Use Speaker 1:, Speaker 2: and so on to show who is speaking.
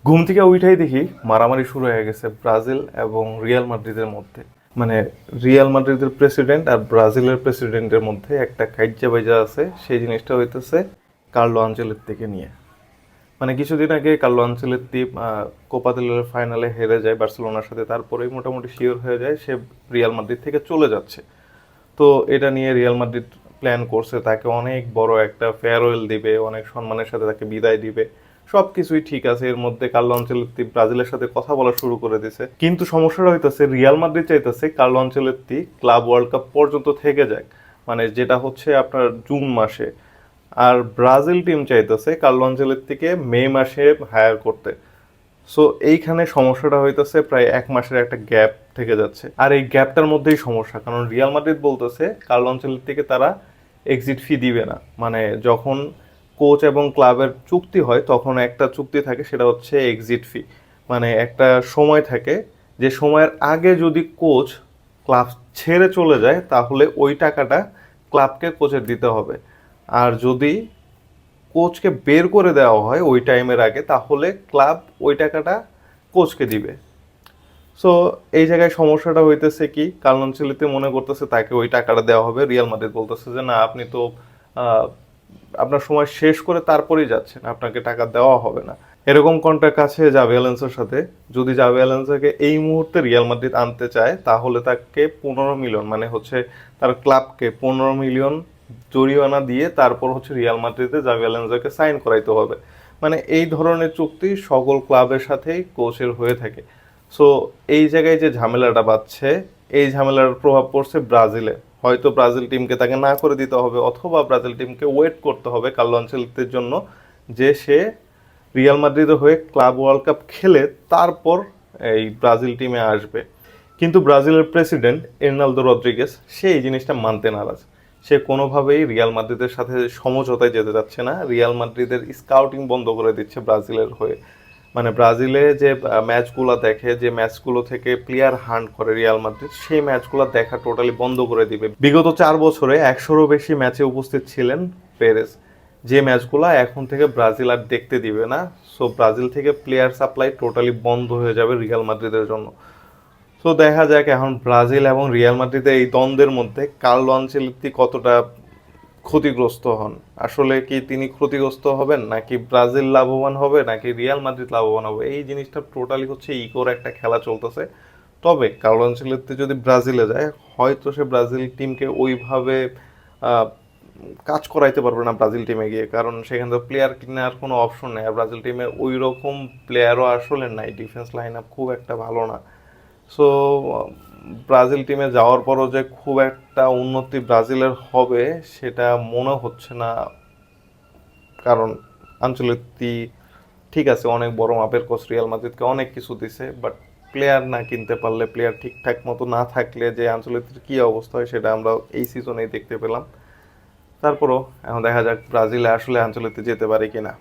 Speaker 1: ঘুম থেকে উঠাই দেখি মারামারি শুরু হয়ে গেছে ব্রাজিল এবং রিয়াল মাদ্রিদের মধ্যে। মানে রিয়াল মাদ্রিদের প্রেসিডেন্ট আর ব্রাজিলের প্রেসিডেন্টের মধ্যে একটা কাইজ্জা বাইজা আছে, সেই জিনিসটা হইতেছে কার্লো আনচেলত্তিকে নিয়ে। মানে কিছুদিন আগে কার্লো আনচেলত্তি কোপা দেল রের ফাইনালে হেরে যায় বার্সেলোনার সাথে, তারপরেই মোটামুটি শিওর হয়ে যায় সে রিয়াল মাদ্রিদ থেকে চলে যাচ্ছে। তো এটা নিয়ে রিয়াল মাদ্রিদ প্ল্যান করছে তাকে অনেক বড় একটা ফেয়ারওয়েল দিবে, অনেক সম্মানের সাথে তাকে বিদায় দিবে। সব কিছুই ঠিক আছে, এর মধ্যে কার্লো আনচেলত্তি ব্রাজিলের সাথে কথা বলা শুরু করে দিছে। কিন্তু সমস্যাটা হইতেছে রিয়াল মাদ্রিদ চাইতেছে Carlo Ancelotti club world cup পর্যন্ত থেকে যাক, মানে যেটা হচ্ছে আপনার জুন মাসে। আর ব্রাজিল টিম চাইতেছে কার্লো আনচেলত্তিকে মে মাসে হায়ার করতে। সো এইখানে সমস্যাটা হইতেছে প্রায় এক মাসের একটা গ্যাপ থেকে যাচ্ছে, আর এই গ্যাপটার মধ্যেই সমস্যা, কারণ রিয়াল মাদ্রিদ বলতেছে কার্লো আনচেলত্তিকে তারা এক্সিট ফি দিবে না। মানে যখন কোচ এবং ক্লাবের চুক্তি হয় তখন একটা চুক্তি থাকে, সেটা হচ্ছে এক্সিট ফি। মানে একটা সময় থাকে, যে সময়ের আগে যদি কোচ ক্লাব ছেড়ে চলে যায় তাহলে ওই টাকাটা ক্লাবকে কোচের দিতে হবে। আর যদি কোচকে বের করে দেওয়া হয় ওই টাইমের আগে, তাহলে ক্লাব ওই টাকাটা কোচকে দিবে। সো এই জায়গায় সমস্যাটা হইতেছে কি, কার্লো আনচেলত্তি মনে করতেছে তাকে ওই টাকাটা দেওয়া হবে, রিয়াল মাদ্রিদ বলতেছে যে না, আপনি তো আহ, আপনার সময় শেষ করে তারপরেই যাচ্ছেন, আপনাকে টাকা দেওয়া হবে না। এরকম কন্ট্রাক্ট আছে জাভি আলোনসোর সাথে। যদি জাভি আলোনসোকে এই মুহূর্তে রিয়াল মাদ্রিদ আনতে চায় তাহলে তাকে 15 মিলিয়ন, মানে হচ্ছে তার ক্লাবকে 15 মিলিয়ন জরিমানা দিয়ে তারপর হচ্ছে রিয়াল মাদ্রিদে জাভি আলোনসোকে সাইন করাইতে হবে। মানে এই ধরনের চুক্তি সকল ক্লাবের সাথেই কোচের হয়ে থাকে। সো এই জায়গায় যে ঝামেলাটা বাঁধছে, এই ঝামেলার প্রভাব পড়ছে ব্রাজিলে। হয়তো ব্রাজিল টিমকে তাকে না করে দিতে হবে, অথবা ব্রাজিল টিমকে ওয়েট করতে হবে কার্লো আনচেলত্তির জন্য, যে সে রিয়াল মাদ্রিদের হয়ে ক্লাব ওয়ার্ল্ড কাপ খেলে তারপর এই ব্রাজিল টিমে আসবে। কিন্তু ব্রাজিলের প্রেসিডেন্ট এর্নালদো রদ্রিগেজ সে এই জিনিসটা মানতে নারাজ। সে কোনোভাবেই রিয়াল মাদ্রিদের সাথে সমঝোতায় যেতে যাচ্ছে না, রিয়াল মাদ্রিদের স্কাউটিং বন্ধ করে দিচ্ছে ব্রাজিলের হয়ে। মানে ব্রাজিলে যে ম্যাচগুলো দেখে, যে ম্যাচগুলো থেকে প্লেয়ার হান্ট করে রিয়াল মাদ্রিদ, সেই ম্যাচগুলো দেখা টোটালি বন্ধ করে দিবে। বিগত 4 বছরে 100-রও বেশি ম্যাচে উপস্থিত ছিলেন পেরেস, যে ম্যাচগুলো এখন থেকে ব্রাজিল আর দেখতে দিবে না। সো ব্রাজিল থেকে প্লেয়ার সাপ্লাই টোটালি বন্ধ হয়ে যাবে রিয়াল মাদ্রিদের জন্য। তো দেখা যাক এখন ব্রাজিল এবং রিয়াল মাদ্রিদের এই দ্বন্দ্বের মধ্যে কার্লো আনচেলত্তি কতটা ক্ষতিগ্রস্ত হন। আসলে কি তিনি ক্ষতিগ্রস্ত হবেন, নাকি ব্রাজিল লাভবান হবে, নাকি রিয়াল মাদ্রিদ লাভবান হবে, এই জিনিসটা টোটালি হচ্ছে ইকোর একটা খেলা চলতেছে। তবে কার্লো আনচেলত্তি যদি ব্রাজিলে যায়, হয়তো সে ব্রাজিল টিমকে ওইভাবে আহ, কাজ করাইতে পারবে না ব্রাজিল টিমে গিয়ে, কারণ সেখানে তো প্লেয়ার কেনার কোনো অপশন নেই। আর ব্রাজিল টিমের ওই রকম প্লেয়ারও আসলে নাই, ডিফেন্স লাইন আপ খুব একটা ভালো না। সো ব্রাজিল টিমে যাওয়ার পরও যে খুব একটা উন্নতি ব্রাজিলের হবে সেটা মনে হচ্ছে না। কারণ আনচেলত্তি ঠিক আছে, অনেক বড় মাপের কোচ, রিয়াল মাদ্রিদকে অনেক কিছু দিছে, বাট প্লেয়ার না কিনতে পারলে, প্লেয়ার ঠিকঠাক মতো না থাকলে যে আনচেলত্তির কী অবস্থা হয় সেটা আমরা এই সিজনেই দেখতে পেলাম। তারপরও এখন দেখা যাক ব্রাজিলে আসলে আনচেলত্তি যেতে পারে কিনা।